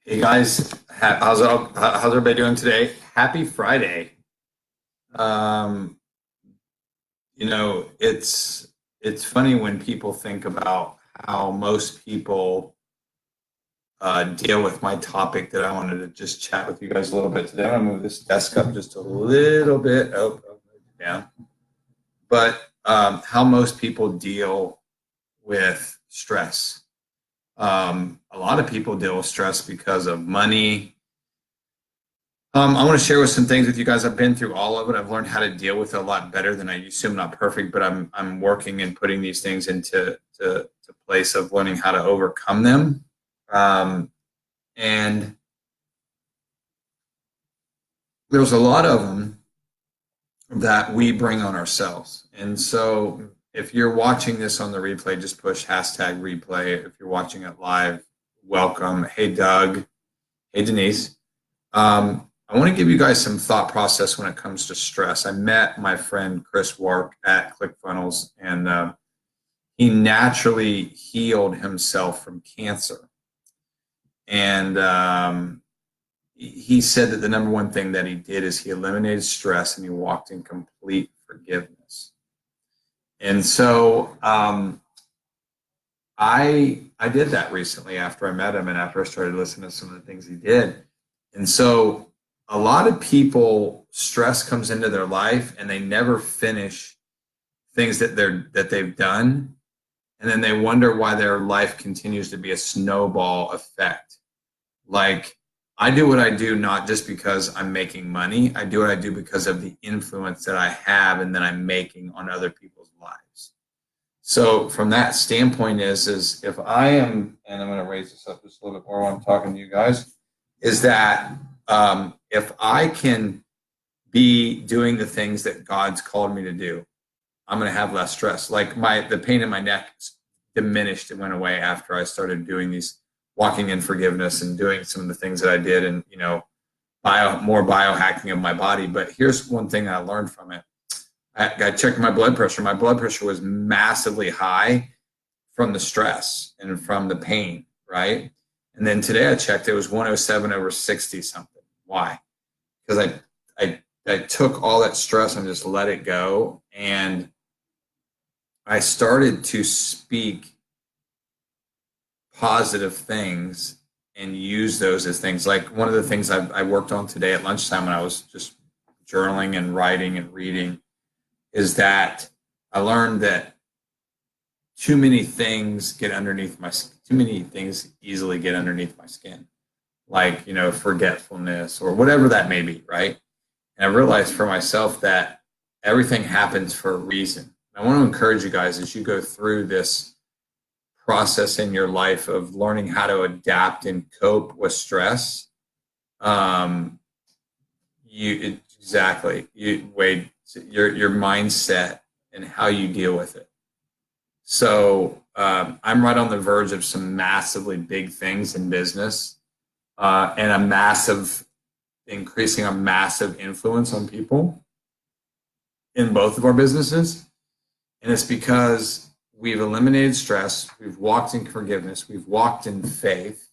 Hey guys, how's everybody doing today? Happy Friday. Um, it's funny when people think about how most people deal with my topic that I wanted to just chat with you guys a little bit today. I'm gonna move this desk up just a little bit. Down. But how most people deal with stress. A lot of people deal with stress because of money. I want to share with some things with you guys. I've been through all of it. I've learned how to deal with it a lot better than I used to. I'm not perfect, but I'm working and putting these things into to place of learning how to overcome them. And there's a lot of them that we bring on ourselves. And so if you're watching this on the replay, just push hashtag replay. If you're watching it live, welcome. Hey Doug. Hey Denise. I want to give you guys some thought process when it comes to stress. I met my friend Chris Wark at ClickFunnels, and he naturally healed himself from cancer. And he said that the number one thing that he did is he eliminated stress and he walked in complete forgiveness. And so I did that recently after I met him and after I started listening to some of the things he did. And so a lot of people, stress comes into their life and they never finish things that they've done, and then they wonder why their life continues to be a snowball effect. Like, I do what I do not just because I'm making money. I do what I do because of the influence that I have and that I'm making on other people's lives. So from that standpoint is if I am, and I'm going to raise this up just a little bit more while I'm talking to you guys, is that if I can be doing the things that God's called me to do, I'm going to have less stress. Like the pain in my neck diminished. It went away after I started doing these walking in forgiveness and doing some of the things that I did, and more biohacking of my body. But here's one thing I learned from it. I checked my blood pressure. My blood pressure was massively high from the stress and from the pain, right? And then today I checked, it was 107/60 something. Why? Because I took all that stress and just let it go. And I started to speak positive things and use those as things. Like one of the things I worked on today at lunchtime when I was just journaling and writing and reading is that I learned that too many things easily get underneath my skin, like, forgetfulness or whatever that may be, right? And I realized for myself that everything happens for a reason. I want to encourage you guys as you go through this process in your life of learning how to adapt and cope with stress. Your mindset and how you deal with it. So I'm right on the verge of some massively big things in business, and increasing a massive influence on people in both of our businesses. And it's because we've eliminated stress, we've walked in forgiveness, we've walked in faith.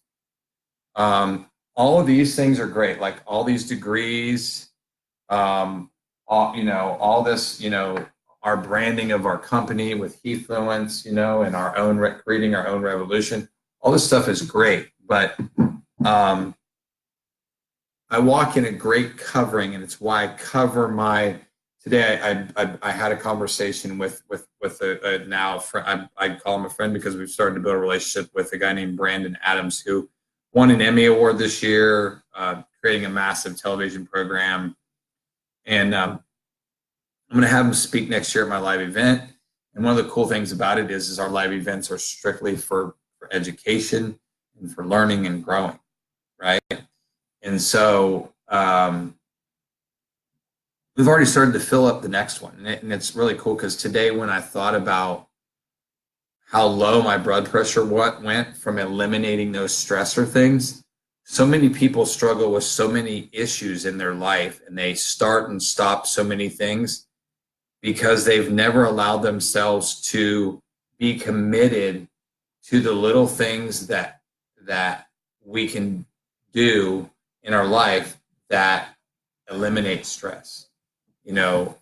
All of these things are great, like all these degrees, all this, our branding of our company with He-Fluence, and our own creating our own revolution. All this stuff is great, but I walk in a great covering, and it's why I cover my. Today, I had a conversation with a now friend. I call him a friend because we've started to build a relationship with a guy named Brandon Adams, who won an Emmy Award this year, creating a massive television program, and I'm going to have him speak next year at my live event. And one of the cool things about it is our live events are strictly for education and for learning and growing, right? And so we've already started to fill up the next one. And it's really cool because today when I thought about how low my blood pressure went from eliminating those stressor things, so many people struggle with so many issues in their life, and they start and stop so many things because they've never allowed themselves to be committed to the little things that we can do in our life that eliminate stress.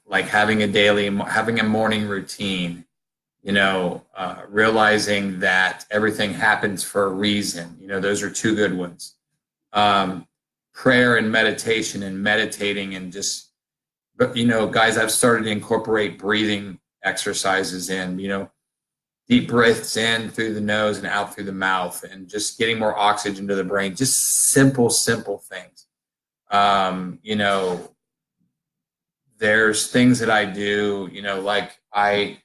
Like having a morning routine, realizing that everything happens for a reason. Those are two good ones. Prayer and meditation, and meditating, and just, but guys, I've started to incorporate breathing exercises in, deep breaths in through the nose and out through the mouth, and just getting more oxygen to the brain. Just simple things. There's things that I do, like I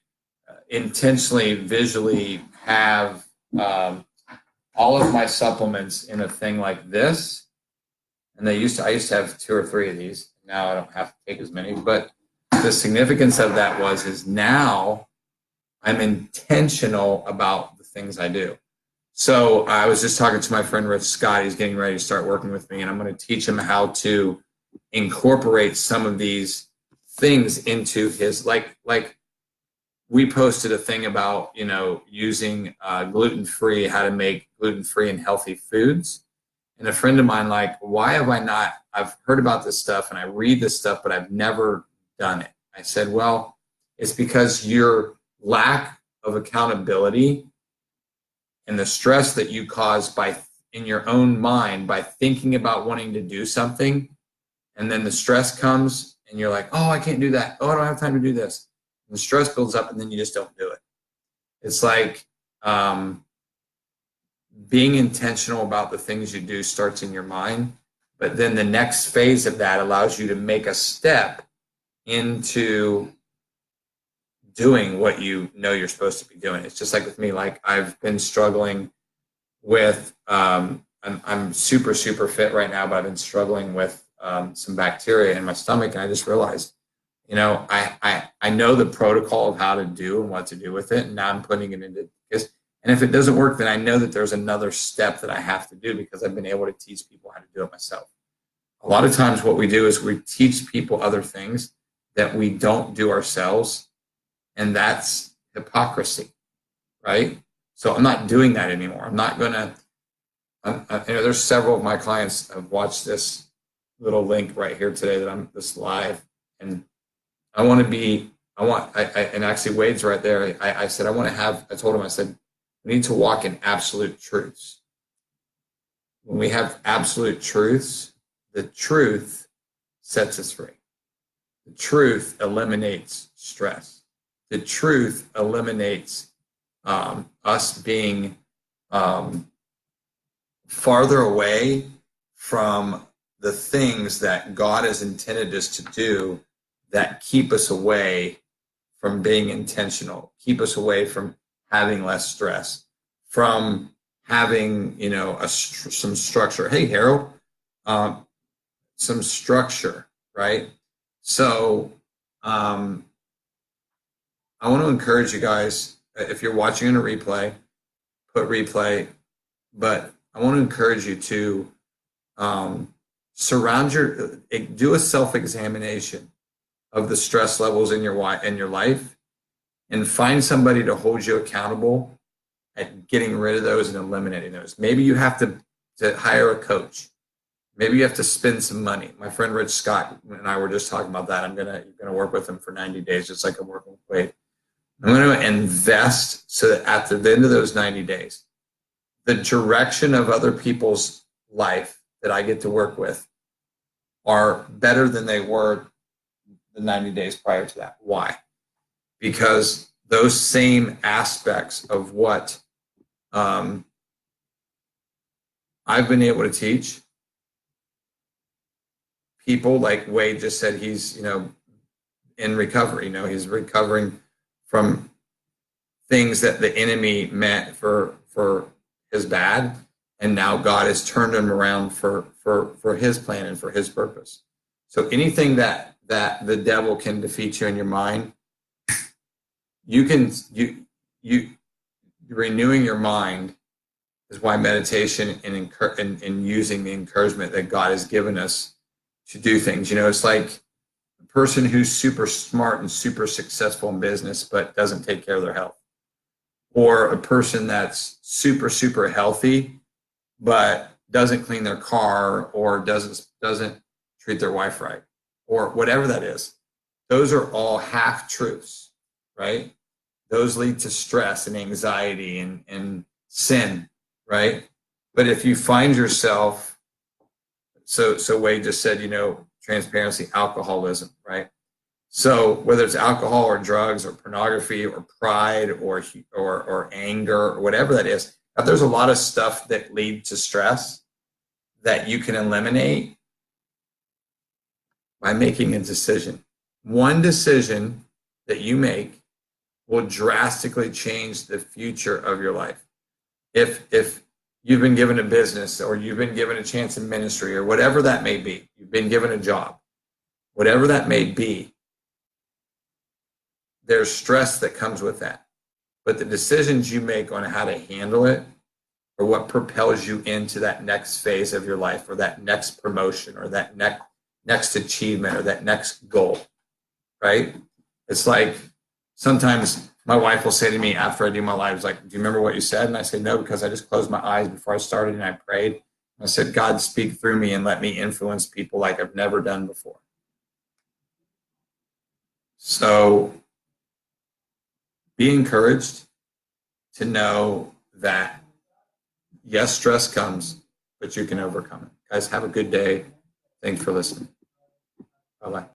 intentionally visually have all of my supplements in a thing like this. And I used to have 2 or 3 of these. Now I don't have to take as many, but the significance of that is now I'm intentional about the things I do. So I was just talking to my friend Rich Scott. He's getting ready to start working with me, and I'm going to teach him how to incorporate some of these things into his, like we posted a thing about, using gluten-free, how to make gluten-free and healthy foods. And a friend of mine, like, why have I not, I've heard about this stuff and I read this stuff, but I've never done it. I said, well, it's because your lack of accountability and the stress that you cause in your own mind by thinking about wanting to do something, and then the stress comes and you're like, oh, I can't do that. Oh, I don't have time to do this. And the stress builds up and then you just don't do it. It's like being intentional about the things you do starts in your mind, but then the next phase of that allows you to make a step into doing what you know you're supposed to be doing. It's just like with me, like I've been struggling with, I'm super fit right now, but I've been struggling with some bacteria in my stomach. And I just realized, I know the protocol of how to do and what to do with it. And now I'm putting it into this. And if it doesn't work, then I know that there's another step that I have to do, because I've been able to teach people how to do it myself. A lot of times what we do is we teach people other things that we don't do ourselves. And that's hypocrisy, right? So I'm not doing that anymore. I'm not going to, there's several of my clients have watched this little link right here today that I'm this live. And and actually Wade's right there. I said, I told him, I said, we need to walk in absolute truths. When we have absolute truths, the truth sets us free. The truth eliminates stress. The truth eliminates us being farther away from the things that God has intended us to do that keep us away from being intentional, keep us away from having less stress, from having, some structure. Hey, Harold, some structure, right? So I want to encourage you guys, if you're watching in a replay, put replay, but I want to encourage you to do a self-examination of the stress levels in your life, and find somebody to hold you accountable at getting rid of those and eliminating those. Maybe you have to hire a coach. Maybe you have to spend some money. My friend Rich Scott and I were just talking about that. You're gonna work with him for 90 days, just like I'm working with Wade. I'm going to invest so that at the end of those 90 days, the direction of other people's life that I get to work with are better than they were the 90 days prior to that. Why? Because those same aspects of what I've been able to teach people, like Wade just said, he's, in recovery, he's recovering from things that the enemy meant for his bad, and now God has turned him around for his plan and for his purpose. So anything that the devil can defeat you in your mind, you renewing your mind is why meditation and using the encouragement that God has given us to do things. It's like a person who's super smart and super successful in business but doesn't take care of their health, or a person that's super healthy but doesn't clean their car or doesn't treat their wife right or whatever that is. Those are all half truths, right? Those lead to stress and anxiety and sin, right? But if you find yourself, so Wade just said, transparency, alcoholism, right? So whether it's alcohol or drugs or pornography or pride or anger or whatever that is, now there's a lot of stuff that lead to stress that you can eliminate by making a decision. One decision that you make will drastically change the future of your life. If you've been given a business or you've been given a chance in ministry or whatever that may be, you've been given a job, whatever that may be, there's stress that comes with that. But the decisions you make on how to handle it are what propels you into that next phase of your life or that next promotion or that next achievement or that next goal, right? It's like sometimes my wife will say to me after I do my lives, like, do you remember what you said? And I say, no, because I just closed my eyes before I started and I prayed. And I said, God, speak through me and let me influence people like I've never done before. So be encouraged to know that, yes, stress comes, but you can overcome it. Guys, have a good day. Thanks for listening. Bye-bye.